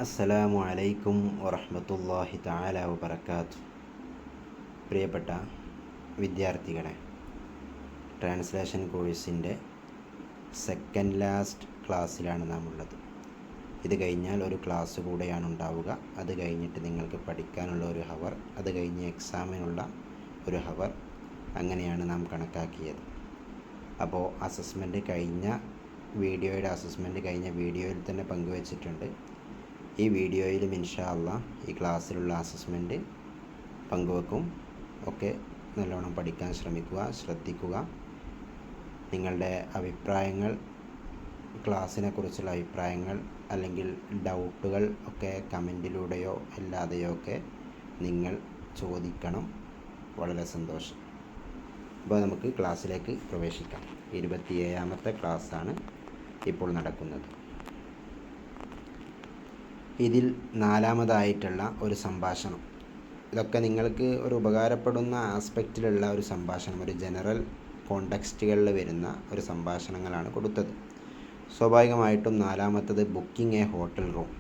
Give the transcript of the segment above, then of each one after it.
അസ്സലാമു അലൈക്കും വറഹ്മത്തുള്ളാഹി തആല വബറകാതുഹു. പ്രിയപ്പെട്ട വിദ്യാർത്ഥികളെ, ട്രാൻസ്ലേഷൻ കോഴ്സിൻ്റെ സെക്കൻഡ് ലാസ്റ്റ് ക്ലാസ്സിലാണ് നാം ഉള്ളത്. ഇത് കഴിഞ്ഞാൽ ഒരു ക്ലാസ് കൂടെയാണ് ഉണ്ടാവുക. അത് കഴിഞ്ഞിട്ട് നിങ്ങൾക്ക് പഠിക്കാനുള്ള ഒരു ഹവർ, അത് കഴിഞ്ഞ് എക്സാമിനുള്ള ഒരു ഹവർ, അങ്ങനെയാണ് നാം കണക്കാക്കിയത്. അപ്പോൾ വീഡിയോയുടെ അസസ്മെൻറ്റ് കഴിഞ്ഞ വീഡിയോയിൽ തന്നെ പങ്കുവച്ചിട്ടുണ്ട്. ഈ വീഡിയോയിലും ഇൻഷാ അല്ലാഹ് ഈ ക്ലാസ്സിലുള്ള അസസ്മെൻറ്റ് പങ്കുവെക്കും. ഒക്കെ നല്ലോണം പഠിക്കാൻ ശ്രദ്ധിക്കുക. നിങ്ങളുടെ അഭിപ്രായങ്ങൾ, ക്ലാസ്സിനെക്കുറിച്ചുള്ള അഭിപ്രായങ്ങൾ അല്ലെങ്കിൽ ഡൗട്ടുകൾ ഒക്കെ കമൻറ്റിലൂടെയോ അല്ലാതെയോ ഒക്കെ നിങ്ങൾ ചോദിക്കണം. വളരെ സന്തോഷം. അപ്പോൾ നമുക്ക് ക്ലാസ്സിലേക്ക് പ്രവേശിക്കാം. 27ാമത്തെ ക്ലാസ്സാണ് ഇപ്പോൾ നടക്കുന്നത്. ഇതിൽ 4ാമതായിട്ടുള്ള ഒരു സംഭാഷണം. ഇതൊക്കെ നിങ്ങൾക്ക് ഒരു ഉപകാരപ്പെടുന്ന ആസ്പെക്റ്റിലുള്ള ഒരു സംഭാഷണം, ഒരു ജനറൽ കോണ്ടെക്സ്റ്റുകളിൽ വരുന്ന ഒരു സംഭാഷണങ്ങളാണ് കൊടുത്തത്. സ്വാഭാവികമായിട്ടും 4ാമത്തത് ബുക്കിംഗ് എ ഹോട്ടൽ റൂം.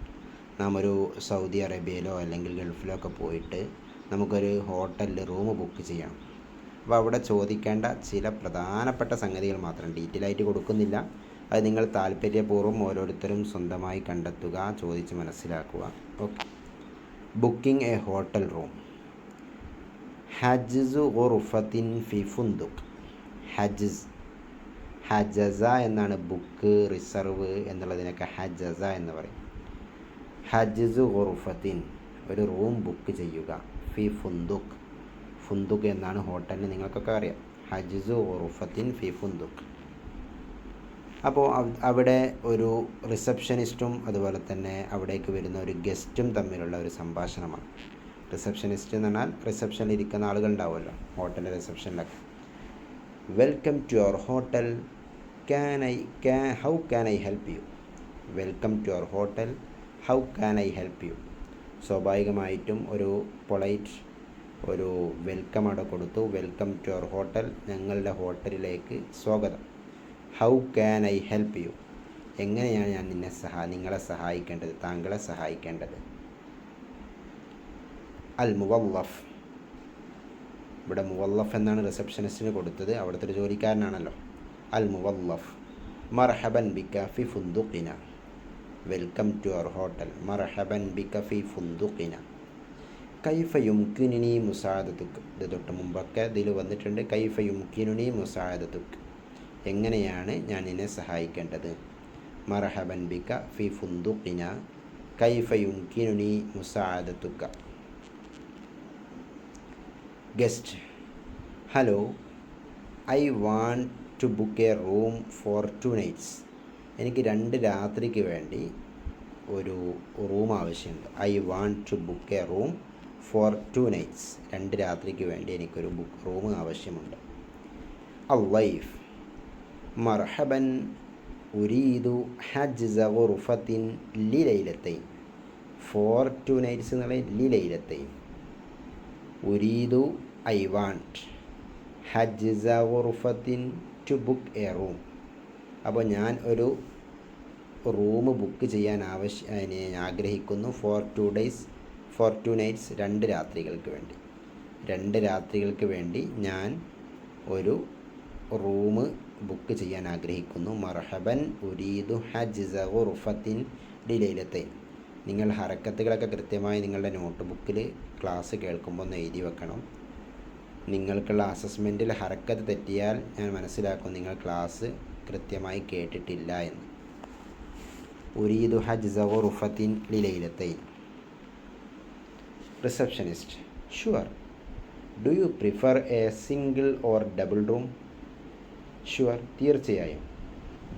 നാം ഒരു സൗദി അറേബ്യയിലോ അല്ലെങ്കിൽ ഗൾഫിലോ ഒക്കെ പോയിട്ട് നമുക്കൊരു ഹോട്ടലിൽ റൂം ബുക്ക് ചെയ്യണം. അപ്പോൾ അവിടെ ചോദിക്കേണ്ട ചില പ്രധാനപ്പെട്ട സംഗതികൾ മാത്രം, ഡീറ്റെയിൽ ആയിട്ട് കൊടുക്കുന്നില്ല. അത് നിങ്ങൾ താല്പര്യപൂർവ്വം ഓരോരുത്തരും സ്വന്തമായി കണ്ടെത്തുക, ചോദിച്ച് മനസ്സിലാക്കുക. Okay. Booking a hotel room. ഹജ്ജു ഗുർഫത്തിൻ ഫി ഫുന്ദുഖ്. ഹജസ എന്നാണ് ബുക്ക്, റിസർവ് എന്നുള്ളതിനൊക്കെ ഹജസ എന്ന് പറയും. ഹജ്ജു ഗുർഫത്തിൻ, ഒരു റൂം ബുക്ക് ചെയ്യുക. ഫി ഫുന്ദുഖ്. ഫുന്ദുഖ് എന്നാണ് ഹോട്ടലിന് നിങ്ങൾക്കൊക്കെ അറിയാം. ഹജ്ജു ഗുർഫത്തിൻ ഫി ഫുന്ദുഖ്. അപ്പോൾ അവിടെ ഒരു റിസപ്ഷനിസ്റ്റും അതുപോലെ തന്നെ അവിടേക്ക് വരുന്ന ഒരു ഗസ്റ്റും തമ്മിലുള്ള ഒരു സംഭാഷണമാണ്. റിസപ്ഷനിസ്റ്റ് എന്ന് പറഞ്ഞാൽ റിസപ്ഷനിൽ ഇരിക്കുന്ന ആളുകൾ ഉണ്ടാവുമല്ലോ, ഹോട്ടലിൻ്റെ റിസപ്ഷനിലൊക്കെ. Welcome to your hotel, how can I help you. Welcome to your hotel, how can I help you. സ്വാഭാവികമായിട്ടും ഒരു പൊളൈറ്റ് ഒരു വെൽക്കം അവിടെ കൊടുത്തു. വെൽക്കം ടു യുവർ ഹോട്ടൽ, ഞങ്ങളുടെ ഹോട്ടലിലേക്ക് സ്വാഗതം. How can I help U, എങ്ങനെയാണ് ഞാൻ നിങ്ങളെ സഹായിക്കേണ്ടത്, താങ്കളെ സഹായിക്കേണ്ടത്. അൽ മുവല്ലഫ്. ഇവിടെ മുവല്ലഫ് എന്നാണ് റിസപ്ഷനിസ്റ്റിന് കൊടുത്തത്, അവിടുത്തെ ഒരു ജോലിക്കാരനാണല്ലോ. അൽ മുവല്ലഫ്. മർഹബൻ ബിക ഫി ഫുന്ദുഖിന. വെൽക്കം ടു യുവർ ഹോട്ടൽ, മർഹബൻ ബിക ഫി ഫുന്ദുഖിന. കൈഫ യുംകിനുനി മുസാഅദതുക്. ഇത് തൊട്ട് മുമ്പൊക്കെ ഇതിൽ വന്നിട്ടുണ്ട്. കൈഫ യുംകിനുനി മുസാഅദതുക്, എങ്ങനെയാണ് ഞാൻ നിന്നെ സഹായിക്കേണ്ടത്. മർഹബൻ ബിക ഫി ഫുന്ദുഖിന, കൈഫ യുംകിനുനി മുസാഅദതുക. Guest. Hello, I want to book a room for 2 nights. എനിക്ക് 2 രാത്രിക്ക് വേണ്ടി ഒരു റൂം ആവശ്യമുണ്ട്. I want to book a room for 2 nights. 2 രാത്രിക്ക് വേണ്ടി എനിക്കൊരു റൂം ആവശ്യമുണ്ട്. അൽ-വൈഫ്. മർഹബൻ, ഉരീദു ഹജ്ജ ഗുർഫത്തിൻ ലിലൈലത്തൈൻ. ഫോർ 2 nights എന്നുള്ള ലിലൈലത്തൈൻ. ഉരീദു, ഐ വാണ്ട്, ഹജ്ജ ഗുർഫത്തിൻ, ടു ബുക്ക് എ റൂം. അപ്പോൾ ഞാൻ ഒരു റൂം ബുക്ക് ചെയ്യാൻ ആഗ്രഹിക്കുന്നു. ഫോർ 2 nights, 2 രാത്രികൾക്ക് വേണ്ടി. 2 രാത്രികൾക്ക് വേണ്ടി ഞാൻ ഒരു റൂം ബുക്ക് ചെയ്യാൻ ആഗ്രഹിക്കുന്നു. മർഹബൻ, ഉരീദു ഹജ്ജ ഗുർഫത്തിൻ ലിലൈലത്തൈൻ. നിങ്ങൾ ഹറക്കത്തുകളൊക്കെ കൃത്യമായി നിങ്ങളുടെ നോട്ട് ബുക്കിൽ ക്ലാസ് കേൾക്കുമ്പോൾ ഒന്ന് എഴുതി വെക്കണം. നിങ്ങൾക്കുള്ള അസസ്മെൻറ്റിൽ ഹറക്കത്ത് തെറ്റിയാൽ ഞാൻ മനസ്സിലാക്കും നിങ്ങൾ ക്ലാസ് കൃത്യമായി കേട്ടിട്ടില്ല എന്ന്. ഉരീദു ഹജ്ജ ഗുർഫത്തിൻ ലിലൈലത്തൈൻ. Receptionist. Sure. Do you prefer a single or double room. Sure, തീർച്ചയായും.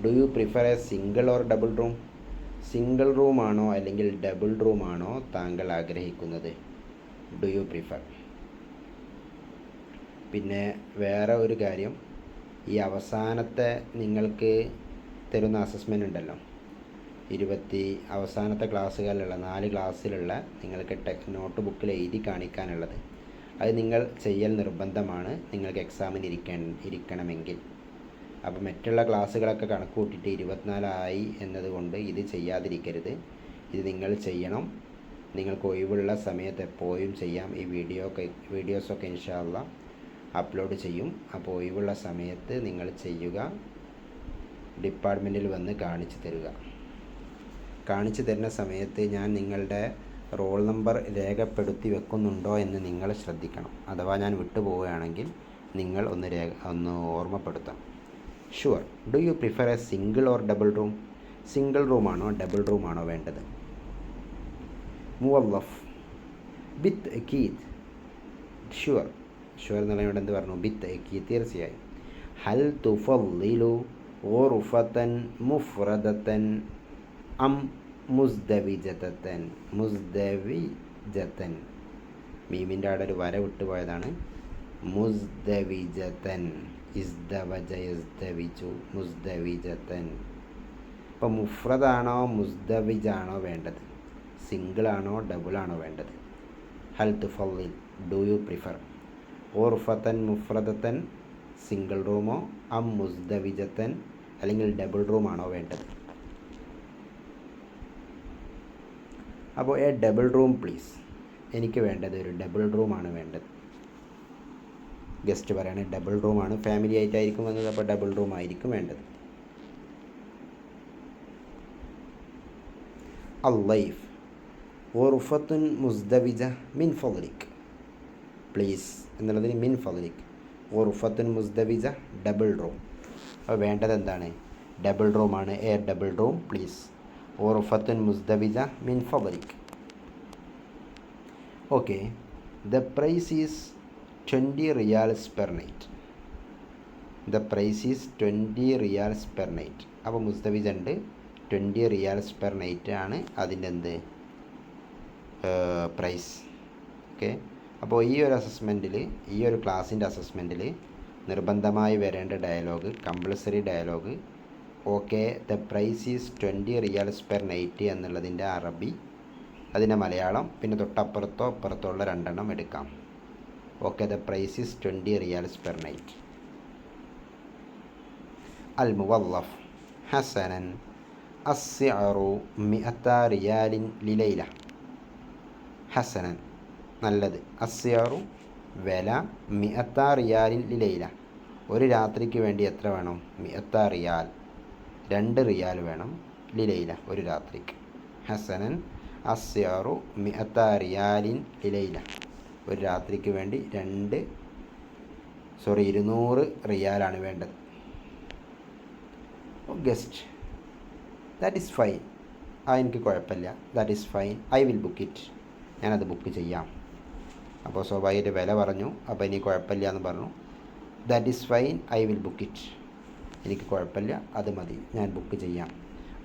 Do you prefer a single or double room. Single റൂമാണോ അല്ലെങ്കിൽ ഡബിൾ റൂമാണോ താങ്കൾ ആഗ്രഹിക്കുന്നത്. Do you prefer. പിന്നെ വേറെ ഒരു കാര്യം, ഈ അവസാനത്തെ നിങ്ങൾക്ക് തരുന്ന അസസ്മെൻ്റ് ഉണ്ടല്ലോ, അവസാനത്തെ ക്ലാസ്സുകളിലുള്ള 4 ക്ലാസ്സിലുള്ള നിങ്ങൾക്ക് നോട്ട് ബുക്കിൽ എഴുതി കാണിക്കാനുള്ളത്, അത് നിങ്ങൾ ചെയ്യൽ നിർബന്ധമാണ് നിങ്ങൾക്ക് എക്സാമിന് ഇരിക്കണമെങ്കിൽ. അപ്പോൾ മറ്റുള്ള ക്ലാസ്സുകളൊക്കെ കണക്ക് കൂട്ടിയിട്ട് 24 ആയി എന്നതുകൊണ്ട് ഇത് ചെയ്യാതിരിക്കരുത്. ഇത് നിങ്ങൾ ചെയ്യണം. നിങ്ങൾക്ക് ഒഴിവുള്ള സമയത്ത് എപ്പോഴും ചെയ്യാം. ഈ വീഡിയോസൊക്കെ ഇൻഷാ അല്ലാഹ് അപ്ലോഡ് ചെയ്യും. അപ്പോൾ ഒഴിവുള്ള സമയത്ത് നിങ്ങൾ ചെയ്യുക. ഡിപ്പാർട്ട്മെൻറ്റിൽ വന്ന് കാണിച്ചു തരിക. കാണിച്ചു തരുന്ന സമയത്ത് ഞാൻ നിങ്ങളുടെ റോൾ നമ്പർ രേഖപ്പെടുത്തി വെക്കുന്നുണ്ടോ എന്ന് നിങ്ങൾ ശ്രദ്ധിക്കണം. അഥവാ ഞാൻ വിട്ടുപോവുകയാണെങ്കിൽ നിങ്ങൾ ഒന്ന് ഓർമ്മപ്പെടുത്തണം. Sure. Do you prefer a single or double room? Single റൂമാണോ ഡബിൾ റൂമാണോ വേണ്ടത്? മുവല്ലഫ് ബിത്ത് അക്കീദ്. ഷുവർ. ഷുവർ എന്നുള്ളതിനോട് എന്ത് പറഞ്ഞു? ബിത്ത് അക്കീദ്, തീർച്ചയായും. ഹൽ തുഫദ്ദിലു ഗുർഫതൻ മുഫ്രദതൻ അം മുസ്ദവിജതൻ? മുസ്ദവിജതൻ, മീമിൻ്റെ അവിടെ ഒരു വര വിട്ടുപോയതാണ്. മുസ്ദവിജതൻ, ഇസ്ദവജ യസ്ദവിജു, മുസ്ദവിജതൻ. ഇപ്പോൾ മുഫ്രദാണോ മുസ്ദവിജാണോ വേണ്ടത്? സിംഗിളാണോ ഡബിളാണോ വേണ്ടത്? ഹൽ തുഫദ്ദിൽ, ഡു യു പ്രിഫർ ഗുർഫതൻ മുഫ്രദതൻ, സിംഗിൾ റൂമോ, അം മുസ്ദവിജതൻ അല്ലെങ്കിൽ ഡബിൾ റൂമാണോ വേണ്ടത്? അപ്പോൾ എ ഡബിൾ റൂം പ്ലീസ്. എനിക്ക് വേണ്ടത് ഒരു ഡബിൾ റൂമാണ് വേണ്ടത്. ഗസ്റ്റ് പറയണേ ഡബിൾ റൂമാണ്, ഫാമിലി ആയിട്ടായിരിക്കും വന്നത്, അപ്പോൾ ഡബിൾ റൂം ആയിരിക്കും വേണ്ടത്. അല്ലൈഫ് ഗുർഫത്തുൻ മുസ്ദവിജ മിൻ ഫദ്ലിക്. പ്ലീസ് എന്നുള്ളതിന് മിൻ ഫദ്ലിക്. ഗുർഫത്തുൻ മുസ്ദവിജ ഡബിൾ റൂം. അപ്പോൾ വേണ്ടത് എന്താണ്? ഡബിൾ റൂമാണ്. A double room please. ഗുർഫത്തുൻ മുസ്ദവിജ മിൻ ഫദ്ലിക്. Okay. The price is 20 riyals per night. The price is 20 riyals per night. അപ്പോൾ മുസ്ദവിജ ഉണ്ട്, 20 റിയാൽസ് പെർ നൈറ്റ് ആണ് അതിൻ്റെ എന്ത് പ്രൈസ്. ഓക്കെ. അപ്പോൾ ഈ ഒരു അസസ്മെൻറ്റിൽ, ഈ ഒരു ക്ലാസ്സിൻ്റെ അസസ്മെൻറ്റിൽ നിർബന്ധമായി വരേണ്ട dialogue, compulsory dialogue, okay the price is 20 riyals per night എന്നുള്ളതിൻ്റെ അറബി, അതിൻ്റെ മലയാളം, പിന്നെ തൊട്ടപ്പുറത്തോ അപ്പുറത്തോ ഉള്ള രണ്ടെണ്ണം എടുക്കാം. Okay the price is 20 riyals per night. അൽ മുവല്ലഫ് ഹസനൻ അസ്സിഅറു 100 റിയാലിൻ ലിലൈല. ഹസനൻ, നല്ലത്. അസ്സിഅറു, വില. 100 റിയാലിൻ ലിലൈല, ഒരു രാത്രിക്ക് വേണ്ടി എത്ര വേണം? 100 റിയാൽ, 2 റിയാൽ വേണം. ലിലൈല, ഒരു രാത്രിക്ക്. ഹസനൻ അസ്സിഅറു 100 റിയാലിൻ ലിലൈല, ഒരു രാത്രിക്ക് വേണ്ടി 200 റിയാലാണ് വേണ്ടത്. Guest that is fine. എനിക്ക് കുഴപ്പമില്ല. That is fine, I will book it. ഞാനത് ബുക്ക് ചെയ്യാം. അപ്പോൾ സ്വാഭാവികമായിട്ട് വില പറഞ്ഞു. അപ്പോൾ എനിക്ക് കുഴപ്പമില്ല എന്ന് പറഞ്ഞു. That is fine, I will book it. എനിക്ക് കുഴപ്പമില്ല, അത് മതി, ഞാൻ ബുക്ക് ചെയ്യാം.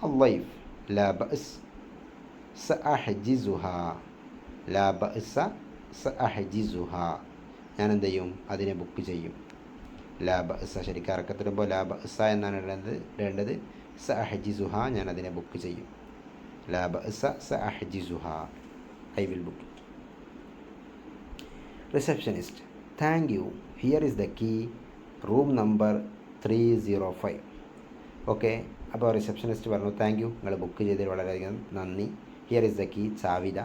അല്ലൈഫ് ലാ ബഅസ് സഅഹ്ജിസുഹാ. ലാ ബഅസ സഅഹ്ജിസുഹാ, ഞാൻ എന്ത് ചെയ്യും? അതിനെ ബുക്ക് ചെയ്യും. ലാ ബഅസ, ശരിക്കും അറക്കത്തിടുമ്പോൾ ലാ ബഅസ എന്നാണ് ഇടേണ്ടത്. സഅഹ്ജിസുഹാ, ഞാൻ അതിനെ ബുക്ക് ചെയ്യും. ലാ ബഅസ സഅഹ്ജിസുഹാ, I will book it. Receptionist thank you, here is the key, room number 305. Okay. അപ്പോൾ റിസപ്ഷനിസ്റ്റ് പറഞ്ഞു താങ്ക് യു, നിങ്ങൾ ബുക്ക് ചെയ്തതിൽ വളരെയധികം നന്ദി. ഹിയർ ഈസ് ദ കീ, ചാവിത.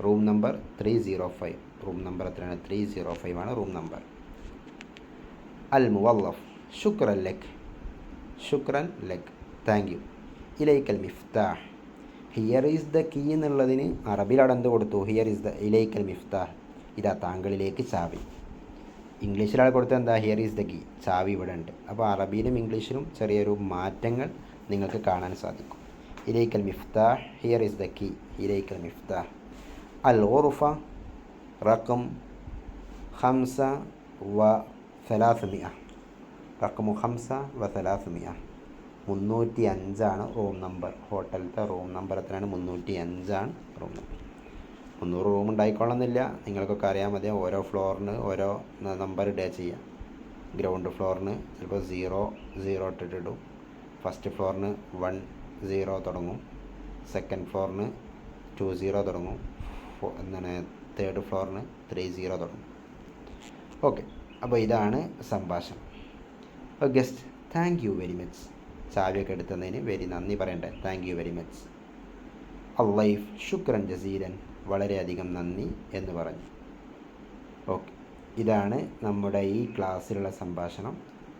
Room number 305. റൂം നമ്പർ എത്രയാണ്? 305 ആണ് റൂം നമ്പർ. അൽ മുവല്ലഫ് ശുക്രൻ ലക്. ശുക്രൻ ലക്, താങ്ക് യു. ഇലൈക്കൽ മിഫ്താഹ്. ഹിയർ ഈസ് ദ കീ എന്നുള്ളതിന് അറബിയിൽ അവിടെ എന്ത് കൊടുത്തു? ഹിയർ ഈസ് ദ ഇലൈക്കൽ മിഫ്താഹ്, ഇതാ താങ്കളിലേക്ക് ചാവി. ഇംഗ്ലീഷിലാണ് കൊടുത്തത് എന്താ? ഹിയർ ഈസ് ദ കീ, ചാവി ഇവിടെ ഉണ്ട്. അപ്പോൾ അറബിയിലും ഇംഗ്ലീഷിലും ചെറിയൊരു മാറ്റങ്ങൾ നിങ്ങൾക്ക് കാണാൻ സാധിക്കും. ഇലൈക്കൽ മിഫ്താഹ്, here is the key, ഇലൈക്കൽ Miftah. അൽ ഗുർഫ റഖം 5 റഖമു 5 305 ആണ് റൂം നമ്പർ. ഹോട്ടലിലത്തെ റൂം നമ്പർ എത്രയാണ്? 305 ആണ് റൂം നമ്പർ. 300 റൂം ഉണ്ടായിക്കൊള്ളുന്നില്ല, നിങ്ങൾക്കൊക്കെ അറിയാൻ മതി. ഓരോ ഫ്ലോറിന് ഓരോ നമ്പർ ഇടുക ചെയ്യുക. ഗ്രൗണ്ട് ഫ്ലോറിന് ചിലപ്പോൾ 0 ഇട്ടിട്ടിടും. ഫസ്റ്റ് ഫ്ലോറിന് 10 തുടങ്ങും. സെക്കൻഡ് ഫ്ലോറിന് 20 തുടങ്ങും. തേർഡ് ഫ്ലോറിന് 30 തുടങ്ങും. ഓക്കെ. അപ്പോൾ ഇതാണ് സംഭാഷണം. Guest thank you very much. ചാവിയൊക്കെ എടുത്തതിന് വെരി നന്ദി പറയണ്ടേ? Thank you very much. അള്ളൈഫ് ശുക്രൻ ജസീലൻ, വളരെയധികം നന്ദി എന്ന് പറഞ്ഞു. ഓക്കെ, ഇതാണ് നമ്മുടെ ഈ ക്ലാസ്സിലുള്ള സംഭാഷണം.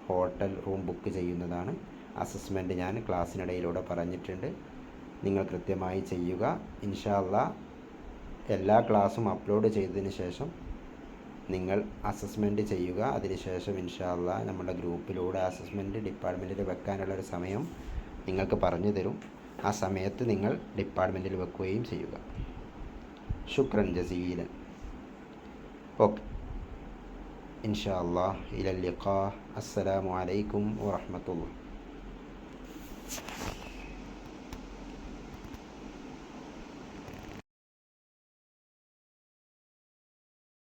ഹോട്ടൽ റൂം ബുക്ക് ചെയ്യുന്നതാണ്. അസസ്മെൻറ്റ് ഞാൻ ക്ലാസ്സിനിടയിലൂടെ പറഞ്ഞിട്ടുണ്ട്, നിങ്ങൾ കൃത്യമായി ചെയ്യുക. ഇൻഷാ അല്ലാഹ് എല്ലാ ക്ലാസ്സും അപ്ലോഡ് ചെയ്തതിന് ശേഷം നിങ്ങൾ അസസ്മെൻറ്റ് ചെയ്യുക. അതിനുശേഷം ഇൻഷാ അല്ലാഹ് നമ്മുടെ ഗ്രൂപ്പിലൂടെ അസസ്മെൻറ്റ് ഡിപ്പാർട്ട്മെൻറ്റിൽ വെക്കാനുള്ളൊരു സമയം നിങ്ങൾക്ക് പറഞ്ഞു തരും. ആ സമയത്ത് നിങ്ങൾ ഡിപ്പാർട്ട്മെൻറ്റിൽ വെക്കുകയും ചെയ്യുക. ശുക്രൻ ജസീലൻ. ഓക്കെ, ഇൻഷാ അല്ലാഹ് ഇലൽ ലിഖാ. അസ്സലാമു അലൈക്കും വറഹ്മത്തുള്ളാഹി.